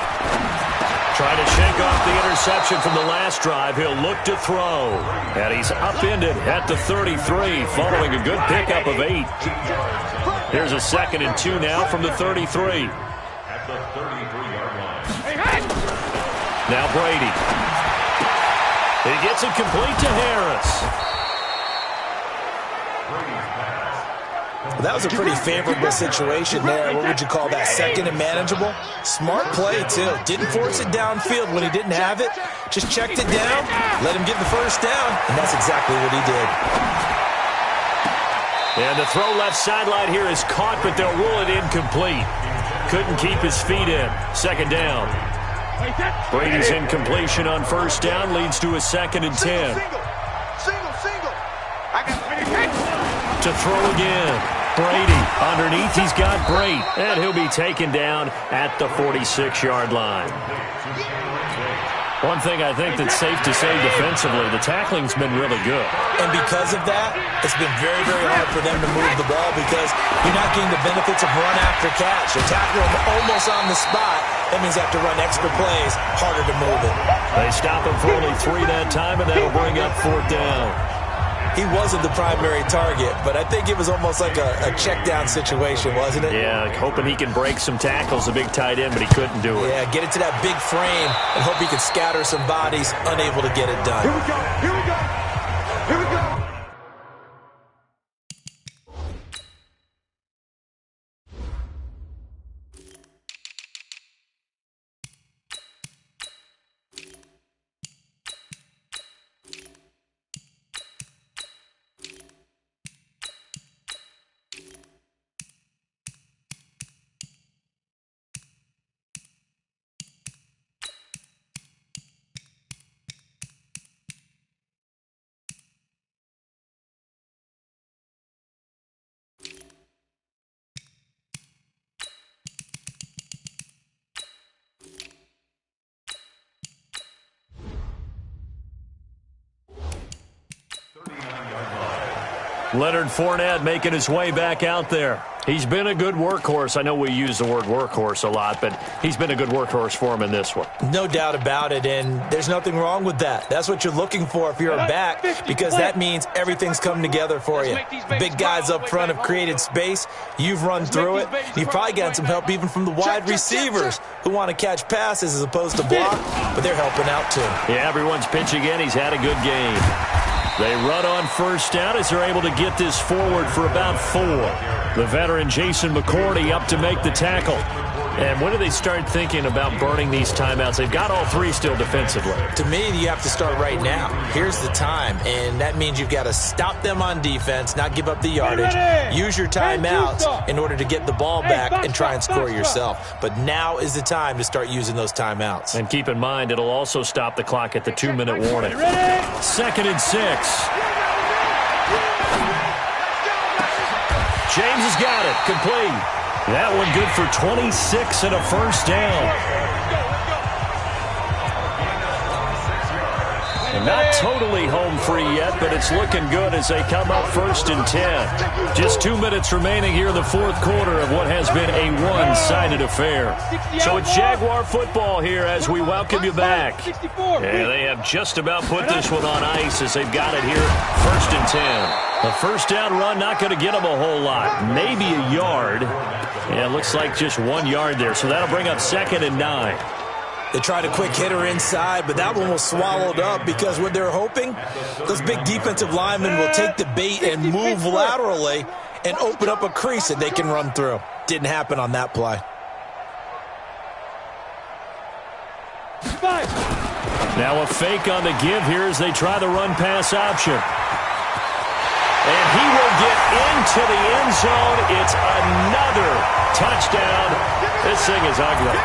Trying to shake off the interception from the last drive. He'll look to throw. And he's upended at the 33 following a good pickup of 8. Here's a 2nd and 2 now from the 33. At the 33-yard line. Now Brady. He gets it complete to Harris. That was a pretty favorable situation there. What would you call that? 2nd and manageable? Smart play, too. Didn't force it downfield when he didn't have it. Just checked it down, let him get the first down, and that's exactly what he did. And the throw left sideline here is caught, but they'll rule it incomplete. Couldn't keep his feet in. 2nd down. Brady's incompletion on 1st down leads to a 2nd and 10. Single. To throw again. Brady underneath. He's got Brate. And he'll be taken down at the 46-yard line. One thing I think that's safe to say defensively, the tackling's been really good. And because of that, it's been very, very hard for them to move the ball because you're not getting the benefits of run after catch. You're tackling them almost on the spot. That means they have to run extra plays, harder to move it. They stop him for only 3 that time, and that'll bring up 4th down. He wasn't the primary target, but I think it was almost like a check-down situation, wasn't it? Yeah, hoping he can break some tackles, a big tight end, but he couldn't do it. Yeah, get it to that big frame and hope he can scatter some bodies, unable to get it done. Here we go. Leonard Fournette making his way back out there. He's been a good workhorse. I know we use the word workhorse a lot, but he's been a good workhorse for him in this one. No doubt about it, and there's nothing wrong with that. That's what you're looking for if you're a back, because that means everything's come together for you. Big guys up front have created space. You've run through it. You've probably gotten some help even from the wide receivers who want to catch passes as opposed to block, but they're helping out too. Yeah, everyone's pitching in. He's had a good game. They run on 1st down as they're able to get this forward for about 4. The veteran Jason McCourty up to make the tackle. And when do they start thinking about burning these timeouts? They've got all 3 still defensively. To me, you have to start right now. Here's the time, and that means you've got to stop them on defense, not give up the yardage, use your timeouts in order to get the ball back and try and score yourself. But now is the time to start using those timeouts. And keep in mind, it'll also stop the clock at the 2-minute warning. 2nd and 6. James has got it. Complete. That one good for 26 and a 1st down. And not totally home free yet, but it's looking good as they come up 1st and 10. Just 2 minutes remaining here in the 4th quarter of what has been a one-sided affair. So it's Jaguar football here as we welcome you back. And they have just about put this one on ice as they've got it here 1st and 10. A 1st down run not going to get them a whole lot. Maybe a yard. Yeah, it looks like just 1 yard there. So that'll bring up 2nd and 9. They tried a quick hitter inside, but that one was swallowed up because what they're hoping, those big defensive linemen will take the bait and move laterally and open up a crease that they can run through. Didn't happen on that play. Now a fake on the give here as they try the run-pass option. And he will get into the end zone. It's another touchdown. This thing is ugly.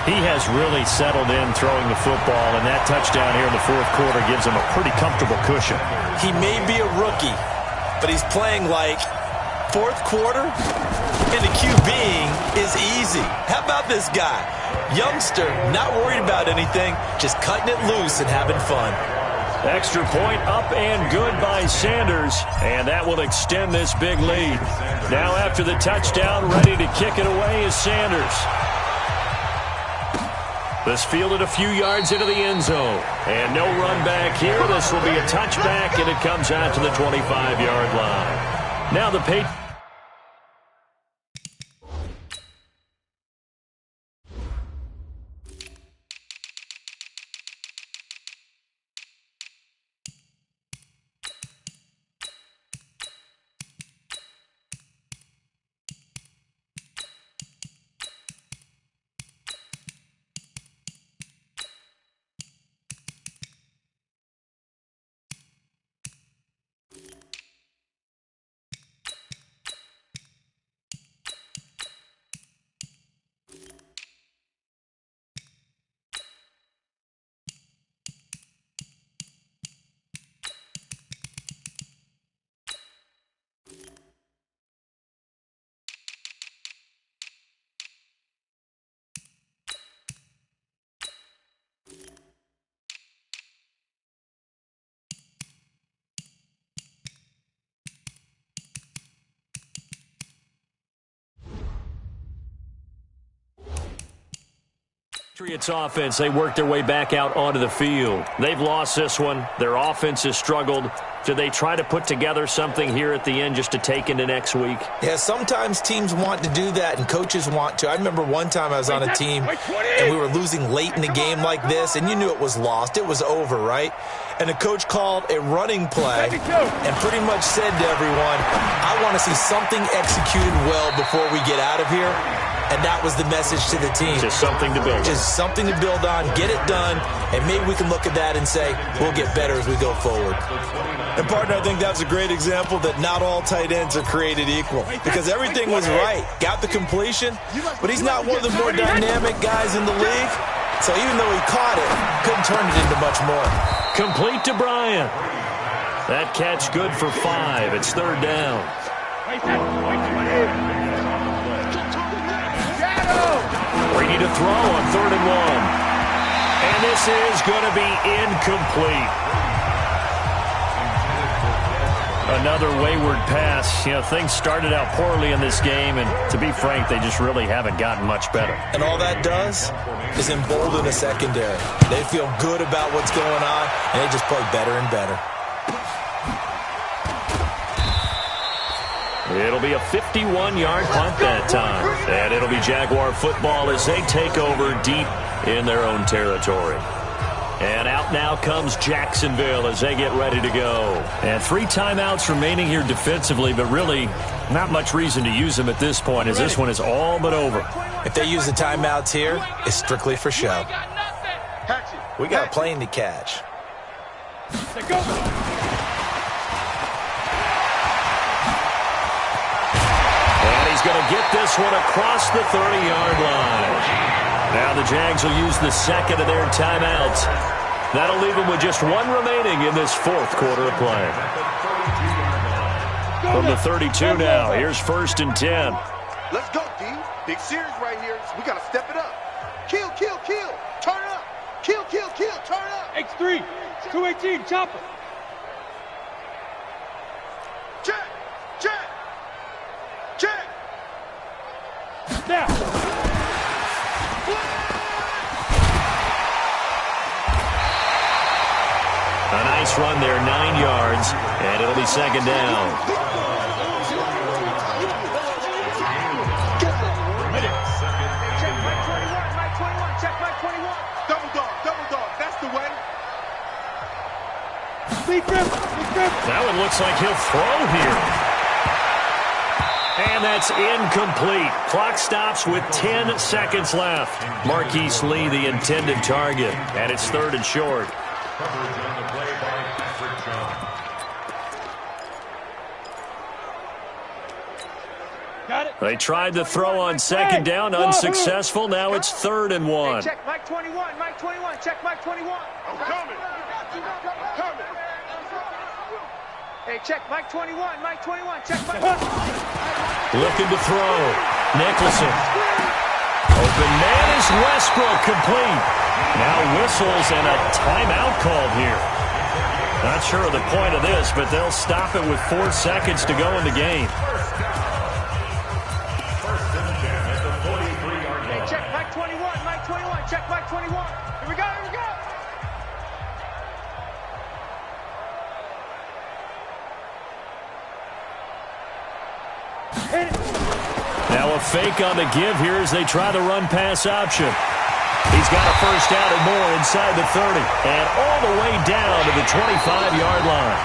He has really settled in throwing the football, and that touchdown here in the fourth quarter gives him a pretty comfortable cushion. He may be a rookie, but he's playing like fourth quarter, and the QBing is easy. How about this guy? Youngster, not worried about anything, just cutting it loose and having fun. Extra point up and good by Sanders, and that will extend this big lead. Now after the touchdown, ready to kick it away is Sanders. This fielded a few yards into the end zone. And no run back here. This will be a touchback, and it comes out to the 25-yard line. Now the Patriots. Patriots offense, they work their way back out onto the field. They've lost this one. Their offense has struggled. Do they try to put together something here at the end just to take into next week? Yeah, sometimes teams want to do that and coaches want to. I remember one time I was on a team and we were losing late in the game like this, and you knew it was lost. It was over, right? And the coach called a running play and pretty much said to everyone, I want to see something executed well before we get out of here. And that was the message to the team. Just something to build on. Just something to build on, get it done, and maybe we can look at that and say, we'll get better as we go forward. And, partner, I think that's a great example that not all tight ends are created equal. Because everything was right. Got the completion, but he's not one of the more dynamic guys in the league. So even though he caught it, couldn't turn it into much more. Complete to Bryant. That catch good for 5. It's third down. Brady to throw on 3rd and 1. And this is going to be incomplete. Another wayward pass. You know, things started out poorly in this game, and to be frank, they just really haven't gotten much better. And all that does is embolden the secondary. They feel good about what's going on, and they just play better and better. It'll be a 51-yard punt that time. And it'll be Jaguar football as they take over deep in their own territory. And out now comes Jacksonville as they get ready to go. And 3 timeouts remaining here defensively, but really not much reason to use them at this point as this one is all but over. If they use the timeouts here, it's strictly for show. We got a plane to catch. He's going to get this one across the 30-yard line. Now the Jags will use the second of their timeouts. That'll leave them with just 1 remaining in this fourth quarter of play. From the 32 now, here's 1st and 10. Let's go, D. Big series right here. We got to step it up. Kill, kill, kill. Turn up. Kill, kill, kill. Turn up. X3, 218, chopper. Check, check, check. Now. A nice run there, 9 yards, and it'll be 2nd down. Check back 21. Double dog, that's the way. That one looks like he'll throw here. And that's incomplete. Clock stops with 10 seconds left. Marquise Lee, the intended target, and it's 3rd and short. Got it. They tried to throw on second down, unsuccessful. Now it's 3rd and 1. Hey, check Mike 21, Mike 21, check Mike 21. I'm coming. Coming. Hey, check Mike 21, Mike 21, check Mike. Looking to throw. Nicholson. Open man is Westbrook, complete. Now whistles and a timeout called here. Not sure of the point of this, but they'll stop it with 4 seconds to go in the game. Hey, check Mike 21, Mike 21, check Mike 21. Here we go, here we go. Now a fake on the give here as they try the run-pass option. He's got a first down and more inside the 30 and all the way down to the 25-yard line.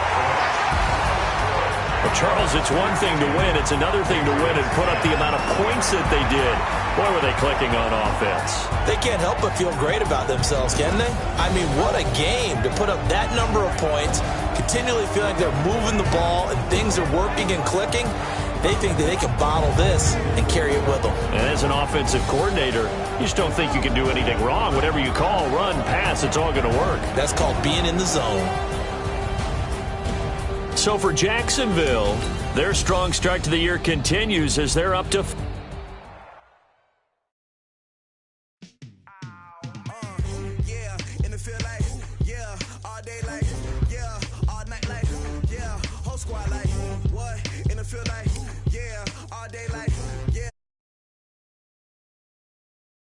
Well, Charles, it's one thing to win. It's another thing to win and put up the amount of points that they did. Boy, were they clicking on offense. They can't help but feel great about themselves, can they? I mean, what a game to put up that number of points, continually feeling like they're moving the ball and things are working and clicking. They think that they can bottle this and carry it with them. And as an offensive coordinator, you just don't think you can do anything wrong. Whatever you call, run, pass, it's all going to work. That's called being in the zone. So for Jacksonville, their strong start to the year continues as they're up to... Squad like what in the field like yeah all day like